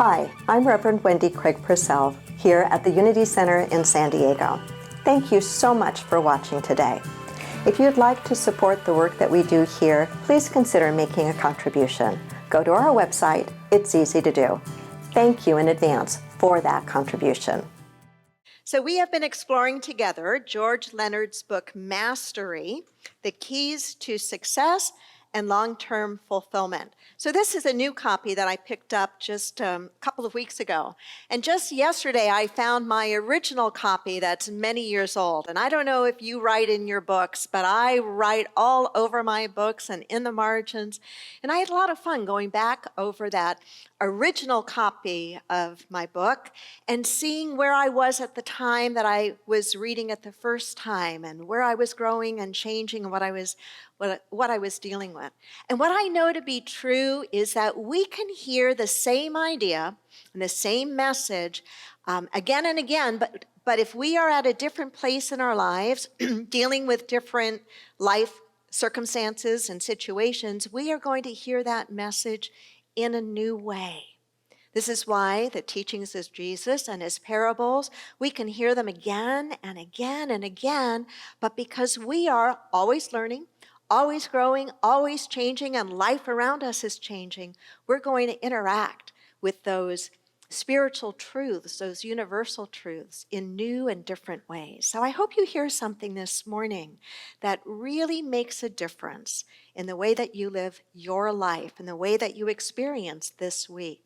Hi, I'm Reverend Wendy Craig-Purcell here at the Unity Center in San Diego. Thank you so much for watching today. If you'd like to support the work that we do here, please consider making a contribution. Go to our website. It's easy to do. Thank you in advance for that contribution. So we have been exploring together George Leonard's book, Mastery, The Keys to Success and Long-Term Fulfillment. So this is a new copy that I picked up just a couple of weeks ago. And just yesterday, I found my original copy that's many years old. And I don't know if you write in your books, but I write all over my books and in the margins. And I had a lot of fun going back over that original copy of my book and seeing where I was at the time that I was reading it the first time and where I was growing and changing and what I was dealing with. And what I know to be true is that we can hear the same idea and the same message again and again, but if we are at a different place in our lives, dealing with different life circumstances and situations, we are going to hear that message in a new way. This is why the teachings of Jesus and his parables, we can hear them again and again and again, but because we are always learning, always growing, always changing, and life around us is changing, we're going to interact with those spiritual truths, those universal truths in new and different ways. So I hope you hear something this morning that really makes a difference in the way that you live your life and the way that you experience this week.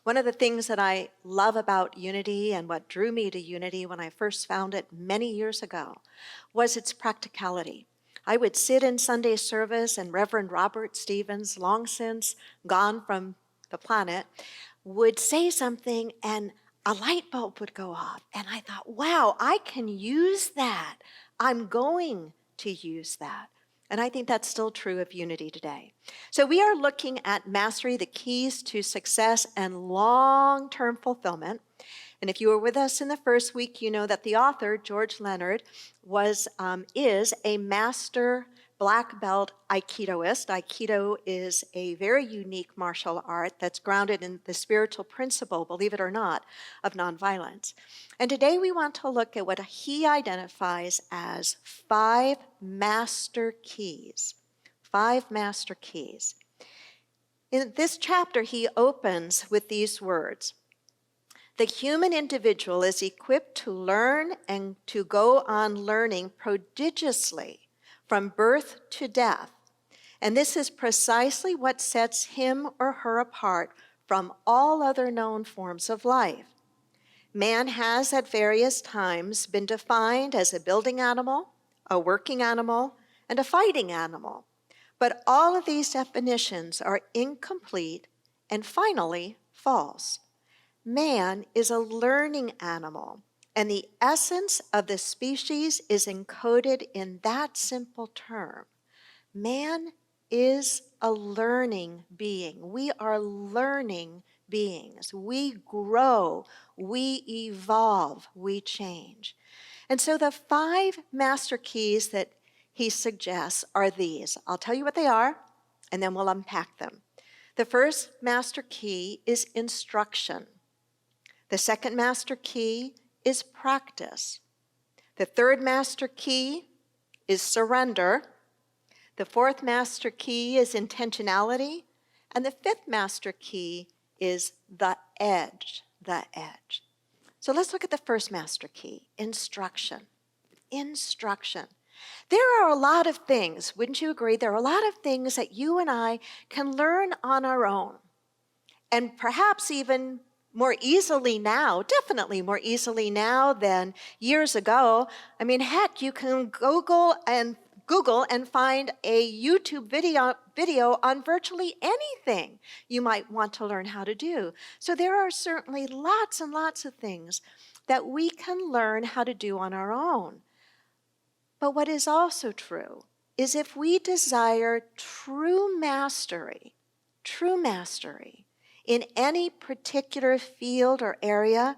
One of the things that I love about Unity and what drew me to Unity when I first found it many years ago was its practicality. I would sit in Sunday service and Reverend Robert Stevens, long since gone from the planet, would say something and a light bulb would go off. And I thought, wow, I can use that. I'm going to use that. And I think that's still true of Unity today. So we are looking at Mastery, the Keys to Success and Long-Term Fulfillment. And if you were with us in the first week, you know that the author, George Leonard, is a master black belt Aikidoist. Aikido is a very unique martial art that's grounded in the spiritual principle, believe it or not, of nonviolence. And today we want to look at what he identifies as 5 master keys. 5 master keys. In this chapter, he opens with these words. The human individual is equipped to learn and to go on learning prodigiously from birth to death. And this is precisely what sets him or her apart from all other known forms of life. Man has at various times been defined as a building animal, a working animal, and a fighting animal. But all of these definitions are incomplete and finally false. Man is a learning animal, and the essence of the species is encoded in that simple term. Man is a learning being. We are learning beings. We grow, we evolve, we change. And so the 5 master keys that he suggests are these. I'll tell you what they are, and then we'll unpack them. The first master key is instruction. The second master key is practice. The third master key is surrender. The fourth master key is intentionality. And the fifth master key is the edge, the edge. So let's look at the first master key, instruction. Instruction. There are a lot of things, wouldn't you agree? There are a lot of things that you and I can learn on our own. And perhaps even more easily now, definitely more easily now than years ago. I mean, heck, you can Google and find a YouTube video on virtually anything you might want to learn how to do. So there are certainly lots and lots of things that we can learn how to do on our own. But what is also true is if we desire true mastery in any particular field or area,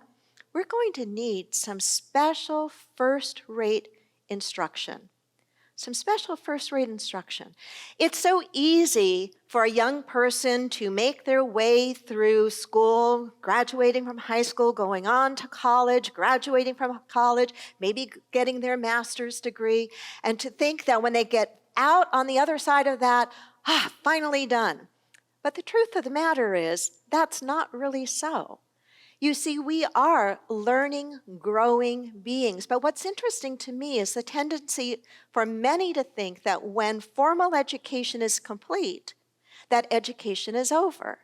we're going to need some special first-rate instruction. some special first-rate instruction. It's so easy for a young person to make their way through school, graduating from high school, going on to college, graduating from college, maybe getting their master's degree, and to think that when they get out on the other side of that, finally done. But the truth of the matter is, that's not really so. You see, we are learning, growing beings. But what's interesting to me is the tendency for many to think that when formal education is complete, that education is over.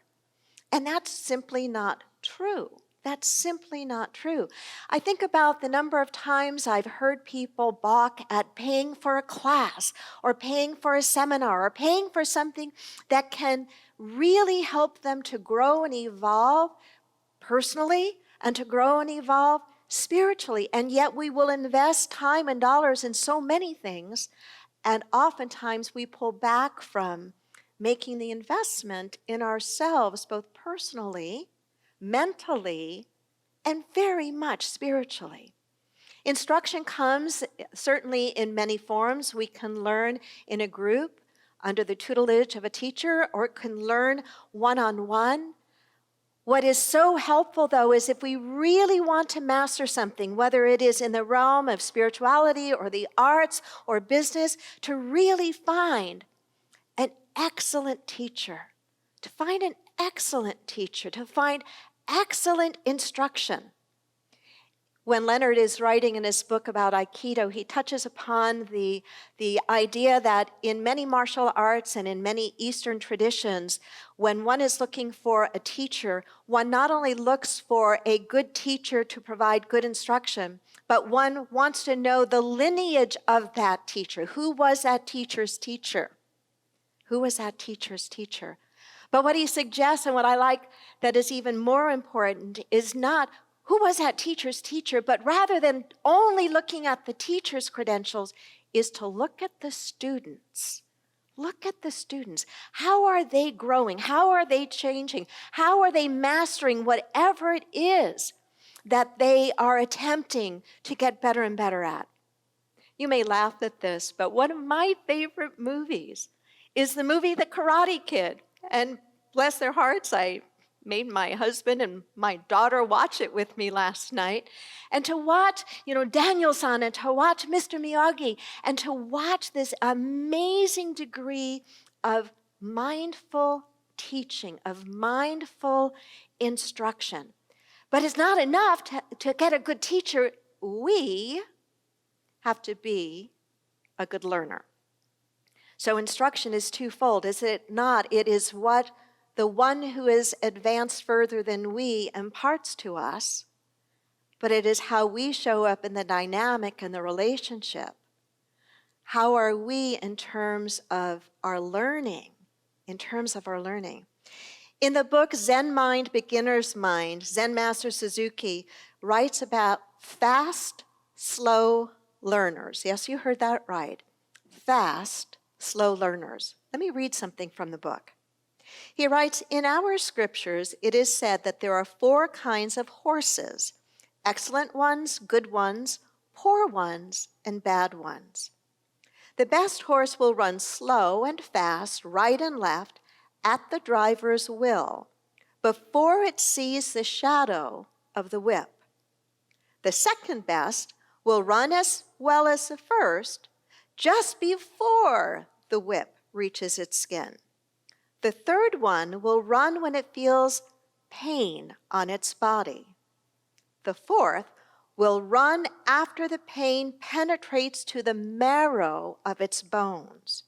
And that's simply not true. That's simply not true. I think about the number of times I've heard people balk at paying for a class or paying for a seminar or paying for something that can really help them to grow and evolve personally and to grow and evolve spiritually. And yet we will invest time and dollars in so many things, and oftentimes we pull back from making the investment in ourselves, both personally, mentally, and very much spiritually. Instruction comes certainly in many forms. We can learn in a group under the tutelage of a teacher, or it can learn one-on-one. What is so helpful, though, is if we really want to master something, whether it is in the realm of spirituality or the arts or business, to really find an excellent teacher, to find excellent instruction. When Leonard is writing in his book about Aikido, he touches upon the idea that in many martial arts and in many Eastern traditions, when one is looking for a teacher, one not only looks for a good teacher to provide good instruction, but one wants to know the lineage of that teacher. Who was that teacher's teacher? Who was that teacher's teacher? But what he suggests, and what I like that is even more important, is not who was that teacher's teacher, but rather than only looking at the teacher's credentials, is to look at the students. Look at the students. How are they growing? How are they changing? How are they mastering whatever it is that they are attempting to get better and better at? You may laugh at this, but one of my favorite movies is the movie The Karate Kid. And bless their hearts, I made my husband and my daughter watch it with me last night. And to watch, Daniel-san, and to watch Mr. Miyagi, and to watch this amazing degree of mindful teaching, of mindful instruction. But it's not enough to get a good teacher. We have to be a good learner. So instruction is twofold, is it not? It is what the one who is advanced further than we imparts to us, but it is how we show up in the dynamic and the relationship. How are we in terms of our learning? In the book Zen Mind, Beginner's Mind, Zen Master Suzuki writes about fast, slow learners. Yes, you heard that right. Fast, slow learners. Let me read something from the book. He writes, in our scriptures, it is said that there are 4 kinds of horses: excellent ones, good ones, poor ones, and bad ones. The best horse will run slow and fast, right and left, at the driver's will, before it sees the shadow of the whip. The second best will run as well as the first, just before the whip reaches its skin. The third one will run when it feels pain on its body. The fourth will run after the pain penetrates to the marrow of its bones.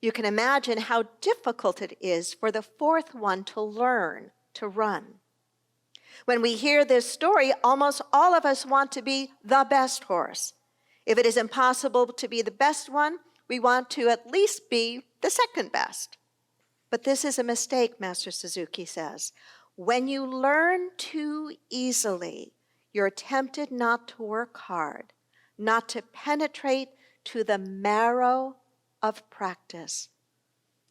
You can imagine how difficult it is for the fourth one to learn to run. When we hear this story, almost all of us want to be the best horse. If it is impossible to be the best one, we want to at least be the second best. But this is a mistake, Master Suzuki says. When you learn too easily, you're tempted not to work hard, not to penetrate to the marrow of practice.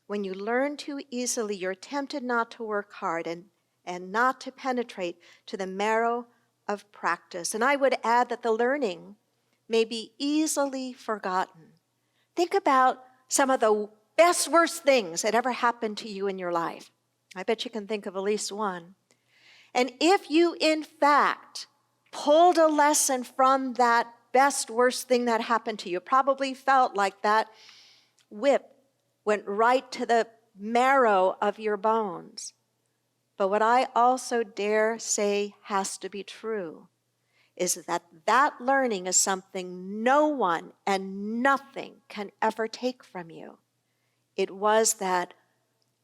When you learn too easily, you're tempted not to work hard and not to penetrate to the marrow of practice. And I would add that the learning may be easily forgotten. Think about some of the best, worst things that ever happened to you in your life. I bet you can think of at least one. And if you, in fact, pulled a lesson from that best, worst thing that happened to you, probably felt like that whip went right to the marrow of your bones. But what I also dare say has to be true is that that learning is something no one and nothing can ever take from you. It was that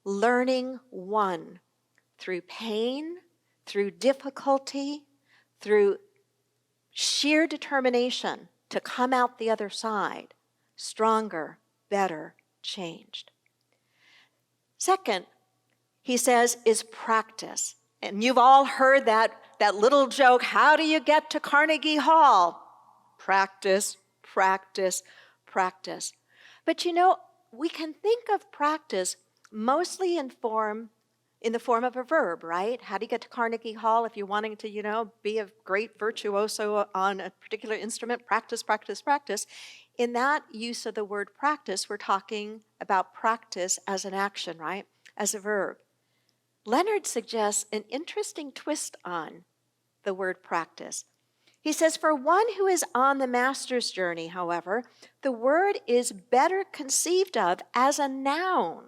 learning won through pain, through difficulty, through sheer determination to come out the other side, stronger, better, changed. Second, he says, is practice. And you've all heard that little joke, how do you get to Carnegie Hall? Practice, practice, practice. But we can think of practice mostly in the form of a verb, right? How do you get to Carnegie Hall if you're wanting to, be a great virtuoso on a particular instrument? Practice, practice, practice. In that use of the word practice, we're talking about practice as an action, right? As a verb. Leonard suggests an interesting twist on the word practice. He says, for one who is on the master's journey, however, the word is better conceived of as a noun,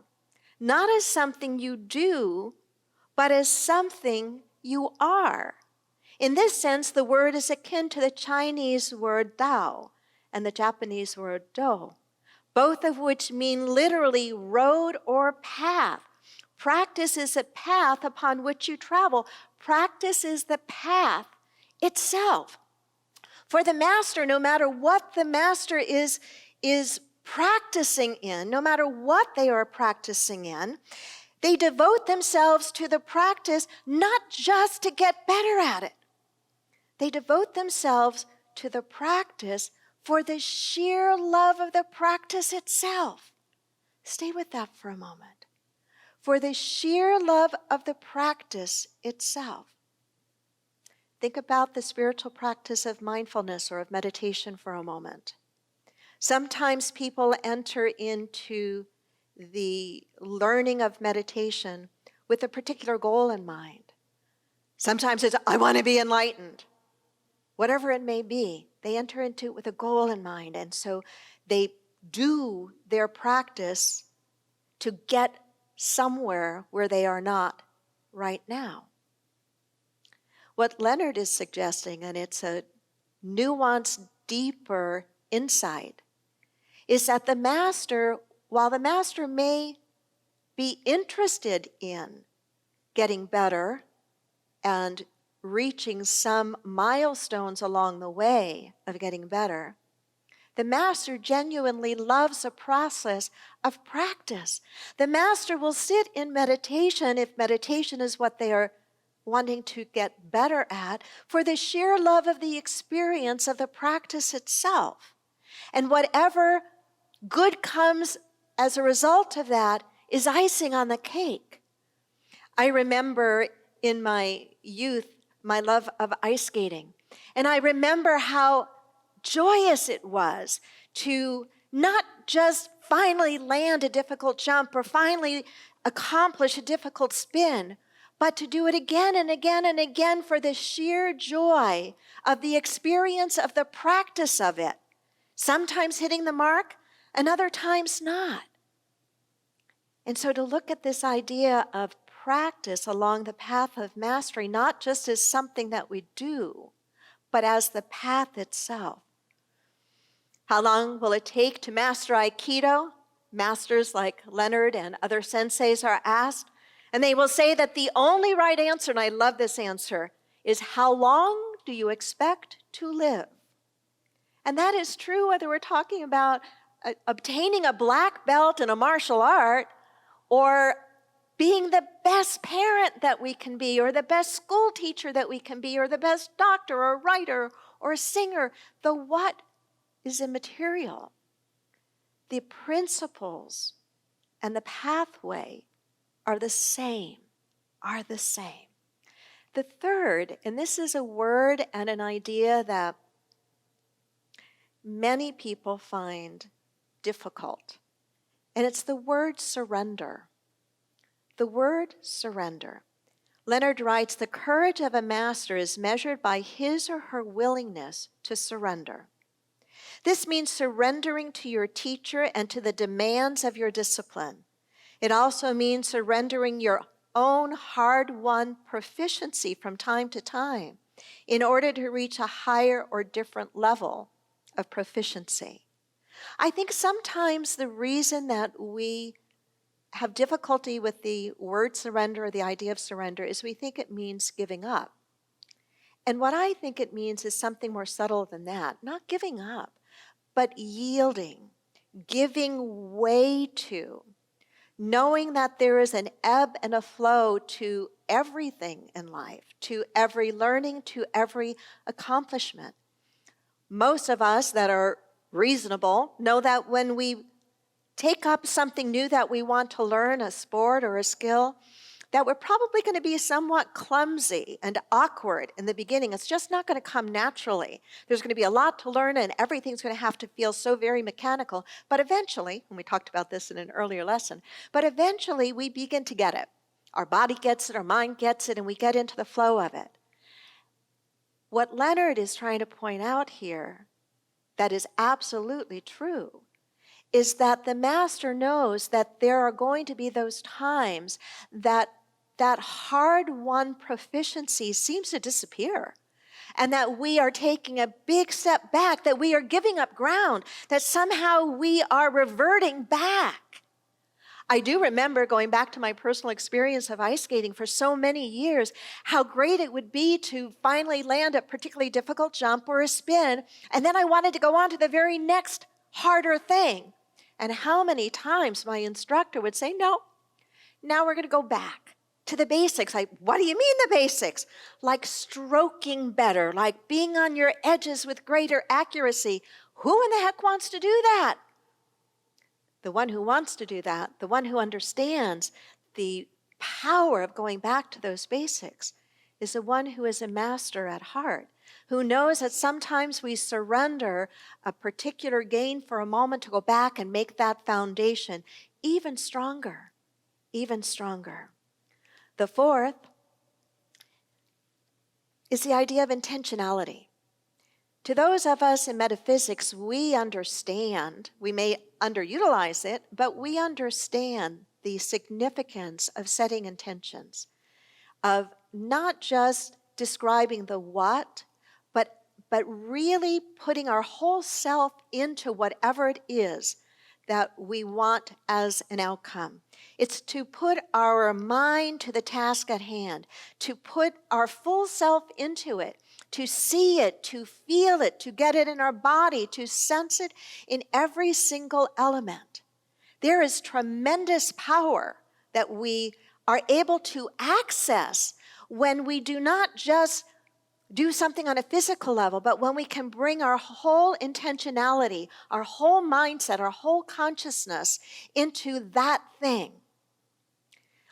not as something you do, but as something you are. In this sense, the word is akin to the Chinese word dao and the Japanese word do, both of which mean literally road or path. Practice is a path upon which you travel. Practice is the path itself. For the master, no matter what the master is practicing in, no matter what they are practicing in, they devote themselves to the practice not just to get better at it. They devote themselves to the practice for the sheer love of the practice itself. Stay with that for a moment. For the sheer love of the practice itself. Think about the spiritual practice of mindfulness or of meditation for a moment. Sometimes people enter into the learning of meditation with a particular goal in mind. Sometimes it's, I want to be enlightened. Whatever it may be, they enter into it with a goal in mind. And so they do their practice to get somewhere where they are not right now. What Leonard is suggesting, and it's a nuanced, deeper insight, is that the master, while the master may be interested in getting better and reaching some milestones along the way of getting better, the master genuinely loves a process of practice. The master will sit in meditation, if meditation is what they are wanting to get better at, for the sheer love of the experience of the practice itself. And whatever good comes as a result of that is icing on the cake. I remember in my youth my love of ice skating. And I remember how joyous it was to not just finally land a difficult jump or finally accomplish a difficult spin, but to do it again and again and again for the sheer joy of the experience of the practice of it. Sometimes hitting the mark, and other times not. And so to look at this idea of practice along the path of mastery, not just as something that we do, but as the path itself. How long will it take to master Aikido? Masters like Leonard and other senseis are asked, and they will say that the only right answer, and I love this answer, is how long do you expect to live? And that is true whether we're talking about obtaining a black belt in a martial art or being the best parent that we can be, or the best school teacher that we can be, or the best doctor or writer or singer. The what is immaterial. The principles and the pathway are the same, The third, and this is a word and an idea that many people find difficult. And it's the word surrender. The word surrender. Leonard writes, the courage of a master is measured by his or her willingness to surrender. This means surrendering to your teacher and to the demands of your discipline. It also means surrendering your own hard-won proficiency from time to time in order to reach a higher or different level of proficiency. I think sometimes the reason that we have difficulty with the word surrender or the idea of surrender is we think it means giving up. And what I think it means is something more subtle than that. Not giving up, but yielding, giving way to, knowing that there is an ebb and a flow to everything in life, to every learning, to every accomplishment. Most of us that are reasonable know that when we take up something new that we want to learn, a sport or a skill, that we're probably going to be somewhat clumsy and awkward in the beginning. It's just not going to come naturally. There's going to be a lot to learn and everything's going to have to feel so very mechanical. But eventually, and we talked about this in an earlier lesson, but eventually we begin to get it. Our body gets it, our mind gets it, and we get into the flow of it. What Leonard is trying to point out here that is absolutely true is that the master knows that there are going to be those times that hard-won proficiency seems to disappear, and that we are taking a big step back, that we are giving up ground, that somehow we are reverting back. I do remember going back to my personal experience of ice skating for so many years, how great it would be to finally land a particularly difficult jump or a spin, and then I wanted to go on to the very next harder thing. And how many times my instructor would say, no, now we're going to go back to the basics. Like, what do you mean the basics? Like stroking better, like being on your edges with greater accuracy. Who in the heck wants to do that? The one who wants to do that, the one who understands the power of going back to those basics, is the one who is a master at heart, who knows that sometimes we surrender a particular gain for a moment to go back and make that foundation even stronger, even stronger. The fourth is the idea of intentionality. To those of us in metaphysics, we understand, we may underutilize it, but we understand the significance of setting intentions, of not just describing the what, but really putting our whole self into whatever it is that we want as an outcome. It's to put our mind to the task at hand, to put our full self into it, to see it, to feel it, to get it in our body, to sense it in every single element. There is tremendous power that we are able to access when we do not just do something on a physical level, but when we can bring our whole intentionality, our whole mindset, our whole consciousness into that thing.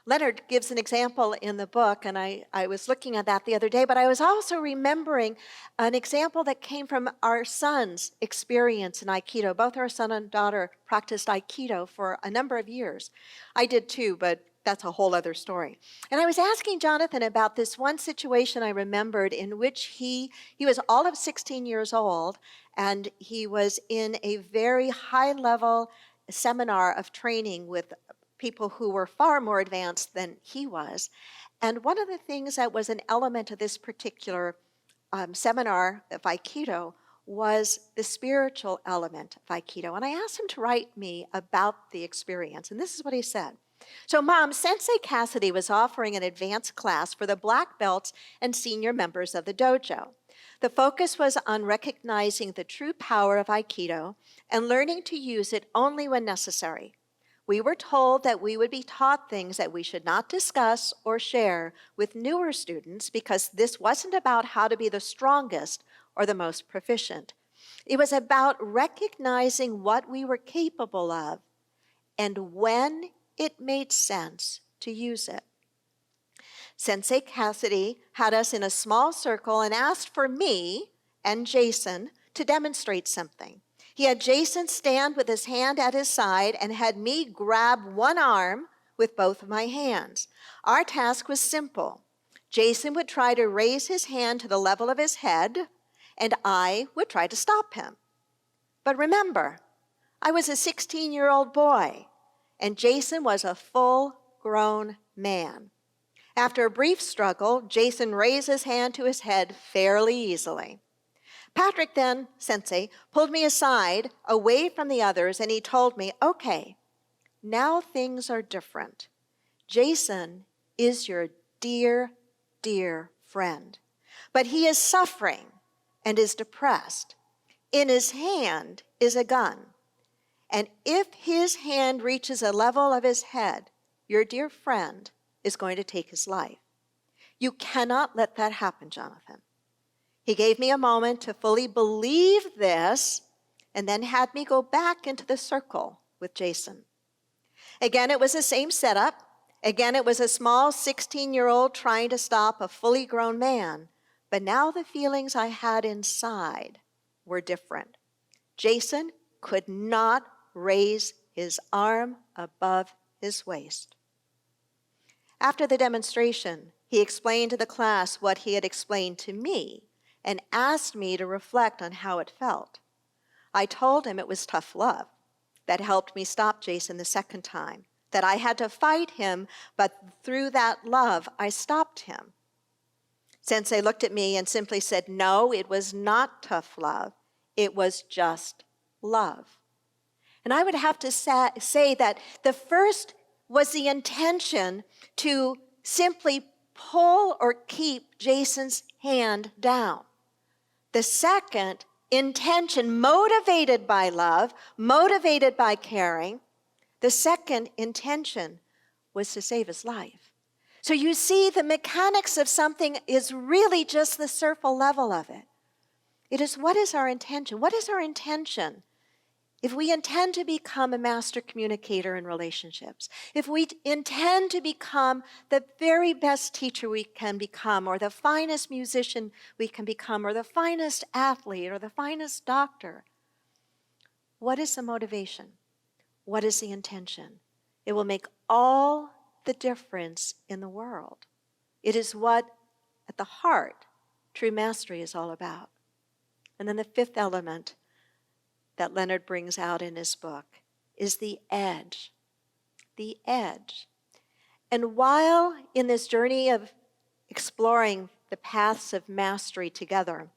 Leonard gives an example in the book, and I was looking at that the other day, but I was also remembering an example that came from our son's experience in Aikido. Both our son and daughter practiced Aikido for a number of years. I did too, but that's a whole other story. And I was asking Jonathan about this one situation I remembered in which he was all of 16 years old, and he was in a very high-level seminar of training with people who were far more advanced than he was. And one of the things that was an element of this particular seminar of Aikido was the spiritual element of Aikido. And I asked him to write me about the experience. And this is what he said. So, Mom, Sensei Cassidy was offering an advanced class for the black belts and senior members of the dojo. The focus was on recognizing the true power of Aikido and learning to use it only when necessary. We were told that we would be taught things that we should not discuss or share with newer students because this wasn't about how to be the strongest or the most proficient. It was about recognizing what we were capable of and when it made sense to use it. Sensei Cassidy had us in a small circle and asked for me and Jason to demonstrate something. He had Jason stand with his hand at his side and had me grab one arm with both of my hands. Our task was simple. Jason would try to raise his hand to the level of his head, and I would try to stop him. But remember, I was a 16-year-old boy, and Jason was a full-grown man. After a brief struggle, Jason raised his hand to his head fairly easily. Patrick then, sensei, pulled me aside, away from the others, and he told me, okay, now things are different. Jason is your dear, dear friend, but he is suffering and is depressed. In his hand is a gun, and if his hand reaches a level of his head, your dear friend is going to take his life. You cannot let that happen, Jonathan. He gave me a moment to fully believe this and then had me go back into the circle with Jason. Again, it was the same setup. Again, it was a small 16-year-old trying to stop a fully grown man. But now the feelings I had inside were different. Jason could not raise his arm above his waist. After the demonstration, he explained to the class what he had explained to me and asked me to reflect on how it felt. I told him it was tough love that helped me stop Jason the second time, that I had to fight him, but through that love, I stopped him. Sensei looked at me and simply said, no, it was not tough love. It was just love. And I would have to say that the first was the intention to simply pull or keep Jason's hand down. The second intention, motivated by love, motivated by caring, the second intention was to save his life. So you see, the mechanics of something is really just the surface level of it. It is, what is our intention? What is our intention? If we intend to become a master communicator in relationships, if we intend to become the very best teacher we can become, or the finest musician we can become, or the finest athlete, or the finest doctor, what is the motivation? What is the intention? It will make all the difference in the world. It is what, at the heart, true mastery is all about. And then the fifth element that Leonard brings out in his book is the edge. The edge. And while in this journey of exploring the paths of mastery together,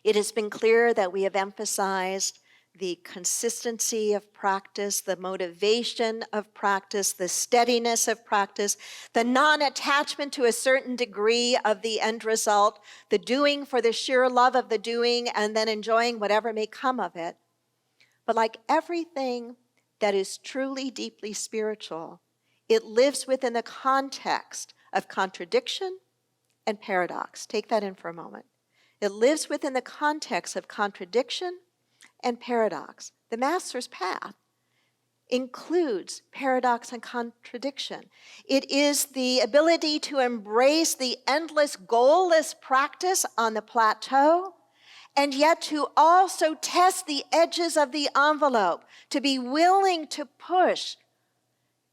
it has been clear that we have emphasized the consistency of practice, the motivation of practice, the steadiness of practice, the non-attachment to a certain degree of the end result, the doing for the sheer love of the doing, and then enjoying whatever may come of it. But like everything that is truly deeply spiritual, it lives within the context of contradiction and paradox. Take that in for a moment. It lives within the context of contradiction and paradox. The Master's path includes paradox and contradiction. It is the ability to embrace the endless, goalless practice on the plateau, and yet to also test the edges of the envelope, to be willing to push,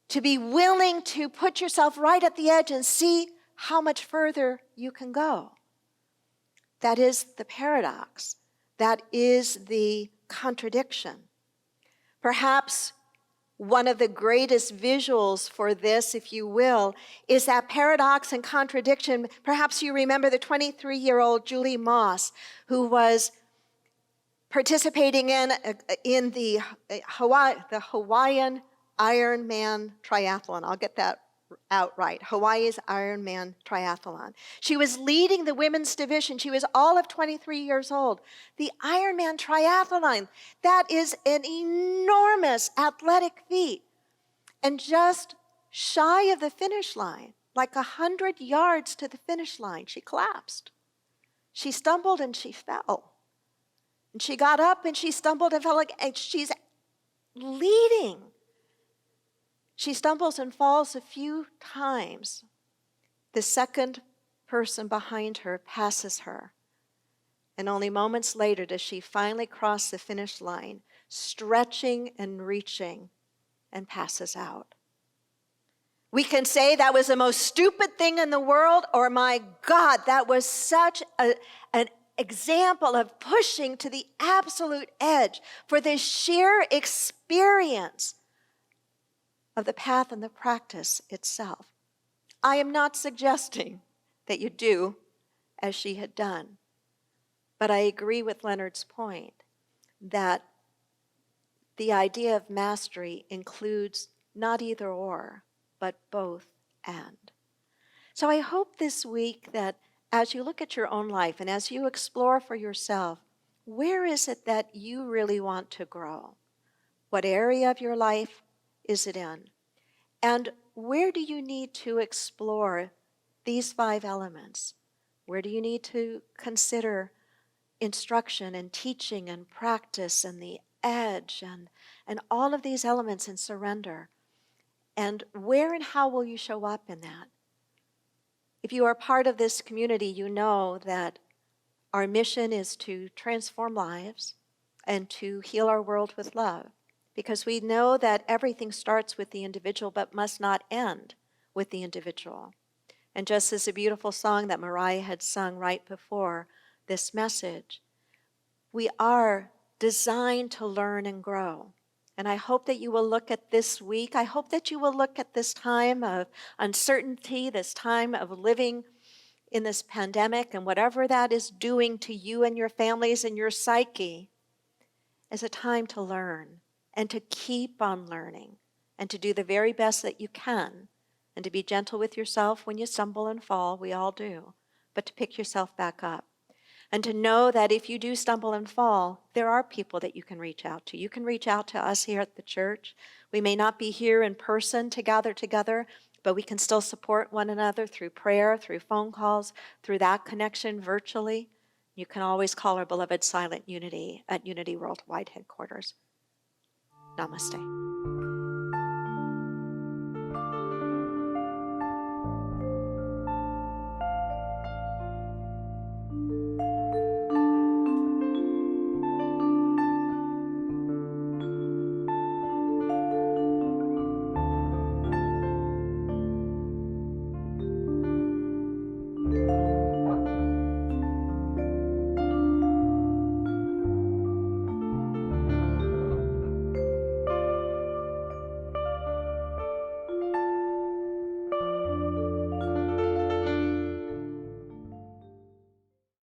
to be willing to put yourself right at the edge and see how much further you can go. That is the paradox. That is the contradiction. Perhaps one of the greatest visuals for this, if you will, is that paradox and contradiction. Perhaps you remember the 23-year-old Julie Moss, who was participating in the Hawaiian Ironman triathlon. I'll get that out right. Hawaii's Ironman triathlon. She was leading the women's division. She was all of 23 years old. The Ironman triathlon, that is an enormous athletic feat. And just shy of the finish line, like 100 yards to the finish line, she collapsed. She stumbled and she fell. And she got up and she stumbled and fell, and she's leading. She stumbles and falls a few times. The second person behind her passes her. And only moments later does she finally cross the finish line, stretching and reaching, and passes out. We can say that was the most stupid thing in the world, or my God, that was such an example of pushing to the absolute edge for the sheer experience of the path and the practice itself. I am not suggesting that you do as she had done, but I agree with Leonard's point that the idea of mastery includes not either or, but both and. So I hope this week that as you look at your own life and as you explore for yourself, where is it that you really want to grow? What area of your life is it in? And where do you need to explore these 5 elements? Where do you need to consider instruction and teaching and practice and the edge and all of these elements in surrender? And where and how will you show up in that? If you are part of this community, you know that our mission is to transform lives and to heal our world with love, because we know that everything starts with the individual but must not end with the individual. And just as a beautiful song that Mariah had sung right before this message, we are designed to learn and grow. And I hope that you will look at this week. I hope that you will look at this time of uncertainty, this time of living in this pandemic, and whatever that is doing to you and your families and your psyche, as a time to learn and to keep on learning and to do the very best that you can, and to be gentle with yourself when you stumble and fall. We all do. But to pick yourself back up. And to know that if you do stumble and fall, there are people that you can reach out to. You can reach out to us here at the church. We may not be here in person to gather together, but we can still support one another through prayer, through phone calls, through that connection virtually. You can always call our beloved Silent Unity at Unity Worldwide Headquarters. Namaste.